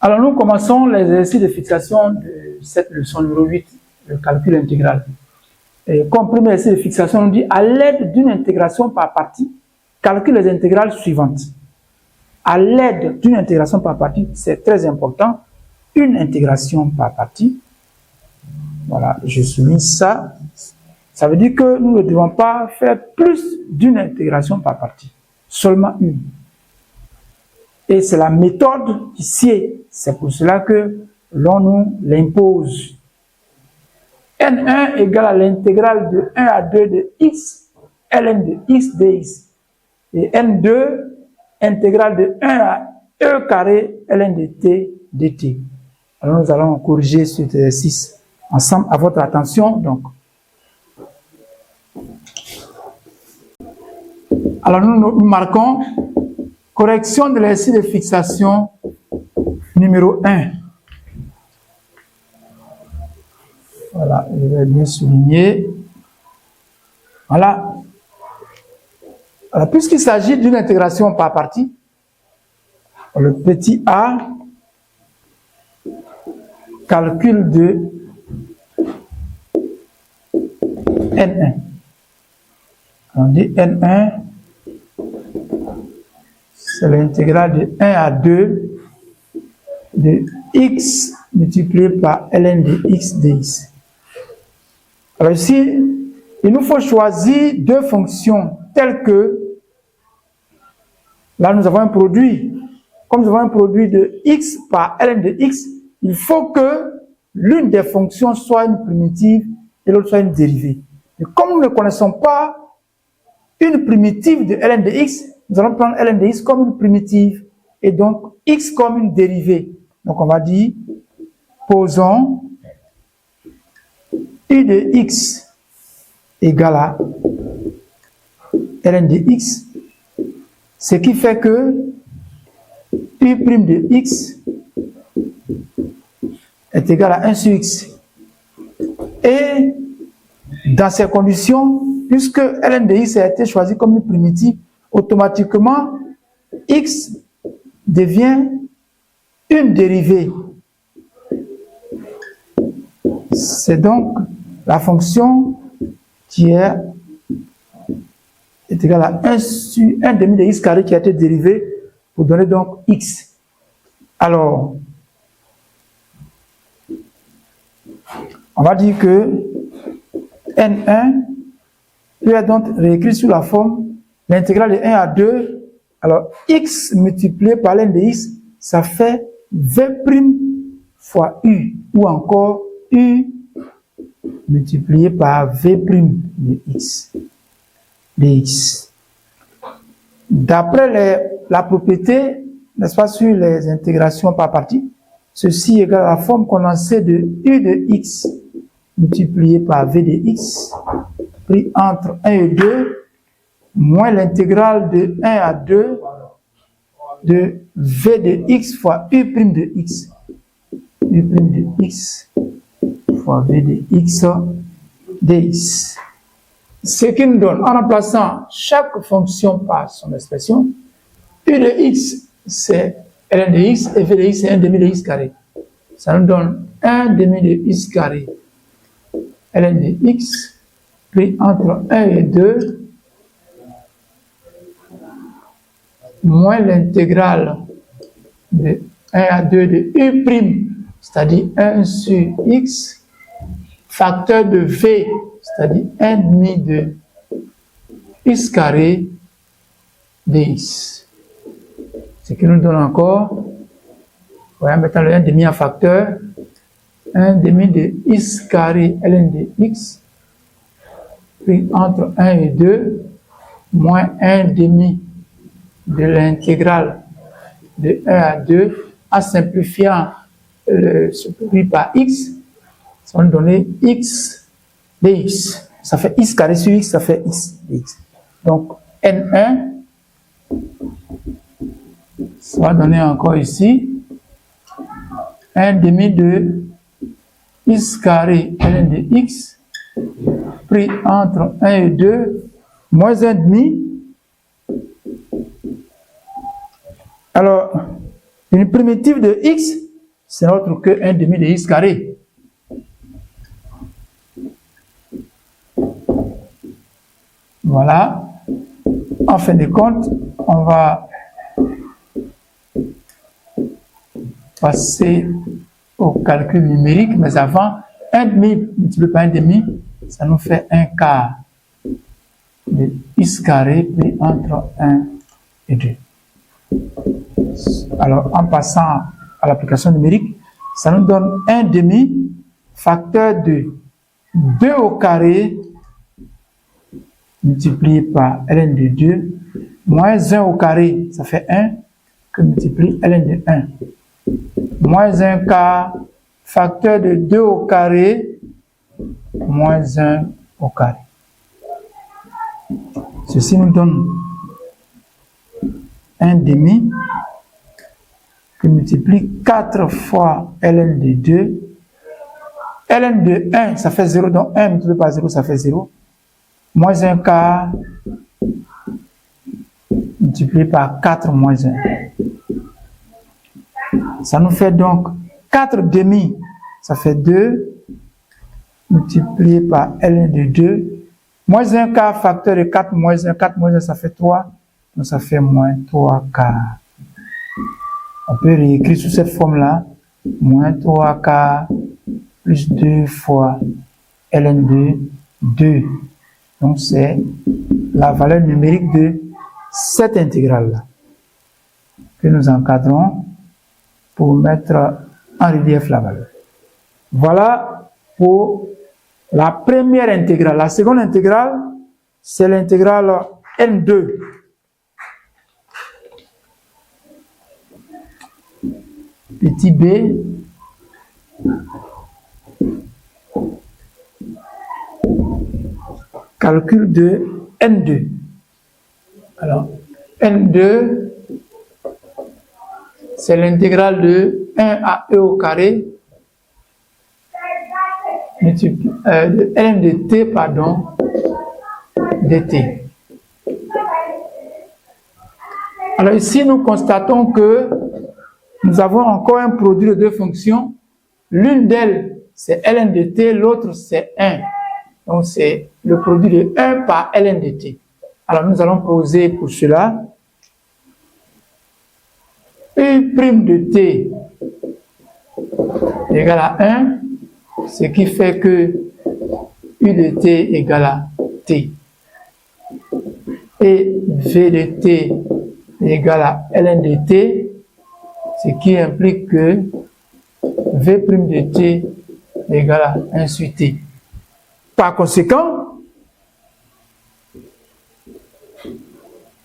Alors, nous commençons l'exercice de fixation de cette leçon numéro 8, le calcul intégral. Et comme premier exercice de fixation, on dit à l'aide d'une intégration par partie, calcule les intégrales suivantes. À l'aide d'une intégration par partie, c'est très important, une intégration par partie. Voilà, je souligne ça. Ça veut dire que nous ne devons pas faire plus d'une intégration par partie, seulement une. Et c'est la méthode qui sied. C'est pour cela que l'on nous l'impose. N1 égale à l'intégrale de 1 à 2 de x, ln de x dx. Et N2, intégrale de 1 à e carré, ln de t dt. Alors nous allons corriger cet exercice ensemble à votre attention. Donc, alors nous marquons correction de l'exercice de fixation numéro 1. Voilà, je vais bien souligner. Voilà. Alors, puisqu'il s'agit d'une intégration par partie, le petit a, calcul de N1. On dit N1, c'est l'intégrale de 1 à 2 de x multiplié par ln de x dx. Alors ici, il nous faut choisir deux fonctions telles que, là nous avons un produit, comme nous avons un produit de x par ln de x, il faut que l'une des fonctions soit une primitive et l'autre soit une dérivée. Et comme nous ne connaissons pas une primitive de ln de x, nous allons prendre ln de x comme une primitive et donc x comme une dérivée. Donc on va dire, posons u de x égale à ln de x, ce qui fait que u' de x est égal à 1 sur x. Et dans ces conditions, puisque ln de x a été choisi comme une primitive, automatiquement, x devient une dérivée. C'est donc la fonction qui est égale à 1 sur 1 demi de x carré qui a été dérivée pour donner donc x. Alors, on va dire que N1 peut être donc réécrit sous la forme l'intégrale de 1 à 2. Alors, x multiplié par ln de x, ça fait v' fois u, ou encore u multiplié par v' de x dx. D'après la propriété, n'est-ce pas, sur les intégrations par partie, ceci égale à la forme condensée de u de x multiplié par v de x, pris entre 1 et 2, moins l'intégrale de 1 à 2 de v de x fois u' de x. U' de x fois v de x dx. Ce qui nous donne, en remplaçant chaque fonction par son expression, u de x c'est ln de x et v de x c'est 1 demi de x carré. Ça nous donne 1 demi de x carré ln de x pris entre 1 et 2 moins l'intégrale de 1 à 2 de u', c'est-à-dire 1 sur x, facteur de v, c'est-à-dire 1 demi de x carré dx. Ce qui nous donne encore, voilà, mettant le 1 demi en facteur, 1 demi de x carré ln de x, pris entre 1 et 2, moins 1 demi de l'intégrale de 1 à 2, en simplifiant ce produit par x, ça va nous donner x dx. Ça fait x carré sur x, ça fait x dx. Donc, N1, ça va donner encore ici 1 demi de x carré ln de x, pris entre 1 et 2, moins 1 demi. Alors, une primitive de x, c'est autre que 1 demi de x carré. Voilà. En fin de compte, on va passer au calcul numérique, mais avant, 1 demi multiplié par 1 demi, ça nous fait 1 quart de x carré pris entre 1 et 2. Alors, en passant à l'application numérique, ça nous donne 1 demi facteur de 2 au carré multiplié par ln de 2 moins 1 au carré, ça fait 1 que multiplie ln de 1 moins 1 quart facteur de 2 au carré moins 1 au carré. Ceci nous donne 1 demi qui multiplie 4 fois ln de 2. ln de 1, ça fait 0, donc 1 multiplié par 0, ça fait 0. Moins 1 quart multiplié par 4 moins 1. Ça nous fait donc 4 demi, ça fait 2, multiplié par ln de 2. Moins 1 quart facteur de 4 moins 1, 4 moins 1, ça fait 3. Donc ça fait moins 3 quarts. On peut réécrire sous cette forme-là. Moins 3 quarts plus 2 fois ln de 2. Donc c'est la valeur numérique de cette intégrale-là que nous encadrons pour mettre en relief la valeur. Voilà pour la première intégrale. La seconde intégrale, c'est l'intégrale n2. Petit b calcul de n2. Alors, n2, c'est l'intégrale de 1 à e au carré de ln de t, pardon, dt. Alors ici, nous constatons que nous avons encore un produit de deux fonctions. L'une d'elles, c'est ln de t, l'autre, c'est 1. Donc, c'est le produit de 1 par ln de t. Alors, nous allons poser pour cela u' de t égale à 1, ce qui fait que u de t égale à t. Et v de t égale à ln de t, ce qui implique que v' de t égale à 1 sur t. Par conséquent,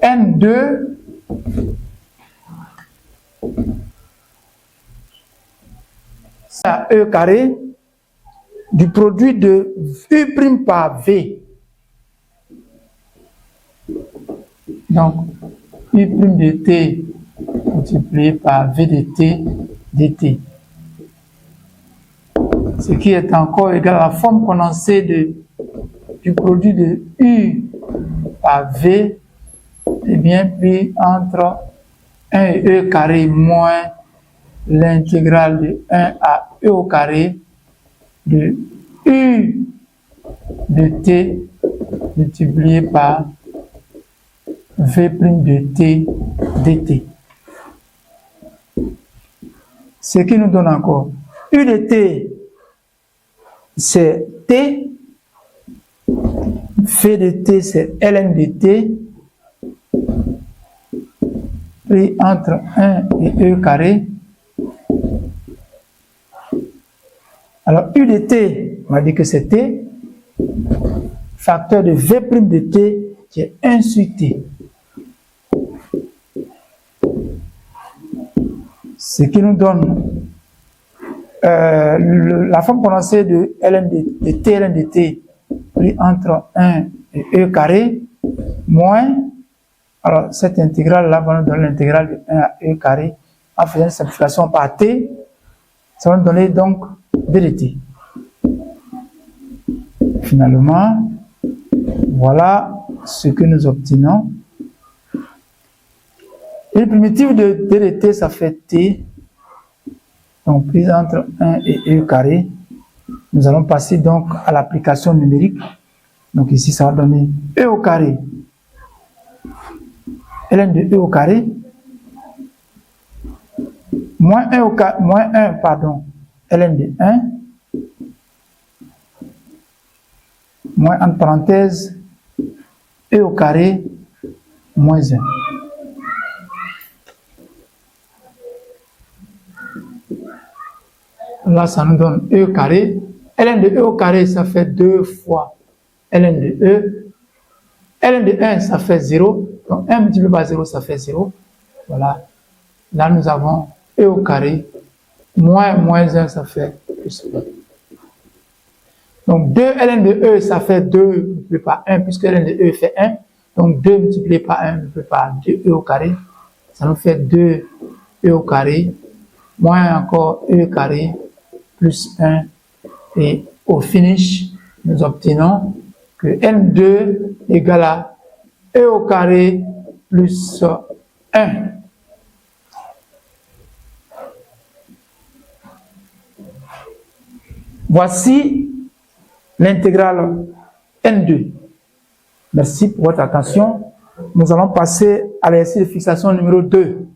n2 c'est à e carré du produit de u' par v. Donc, u' de t multiplié par v de t dt. Ce qui est encore égal à la forme condensée du produit de u par v, est bien pris entre 1 et e carré moins l'intégrale de 1 à e au carré de u de t multiplié par v' de t dt. Ce qui nous donne encore u de t, c'est t, v de t, c'est ln de t, pris entre 1 et e carré. Alors, u de t, on va dire que c'est t, facteur de v' de t, qui est 1 sur t. Ce qui nous donne la forme condensée de ln de t, ln de t, pris entre 1 et e carré, moins, alors cette intégrale-là va nous donner l'intégrale de 1 à e carré, en faisant une simplification par t, ça va nous donner donc v de t. Finalement, voilà ce que nous obtenons. Et le primitif de d de t, ça fait t Donc, prise entre 1 et E carré. Nous allons passer donc à l'application numérique. Donc ici, ça va donner E au carré. ln de E au carré. Moins 1 au carré, moins 1, pardon, ln de 1. Moins entre parenthèses, E au carré, moins 1. Là, ça nous donne E carré. ln de E au carré, ça fait 2 fois ln de E. ln de 1, ça fait 0. Donc 1 multiplié par 0, ça fait 0. Voilà. Là, nous avons E au carré. Moins 1, ça fait plus 1. Donc 2 ln de E, ça fait 2 multiplié par 1, puisque ln de E fait 1. Donc 2 multiplié par 1 multiplié par 2E au carré. Ça nous fait 2E au carré. Moins encore E carré plus 1. Et au finish, nous obtenons que N2 égale à E au carré plus 1. Voici l'intégrale N2. Merci pour votre attention. Nous allons passer à l'exercice de fixation numéro 2.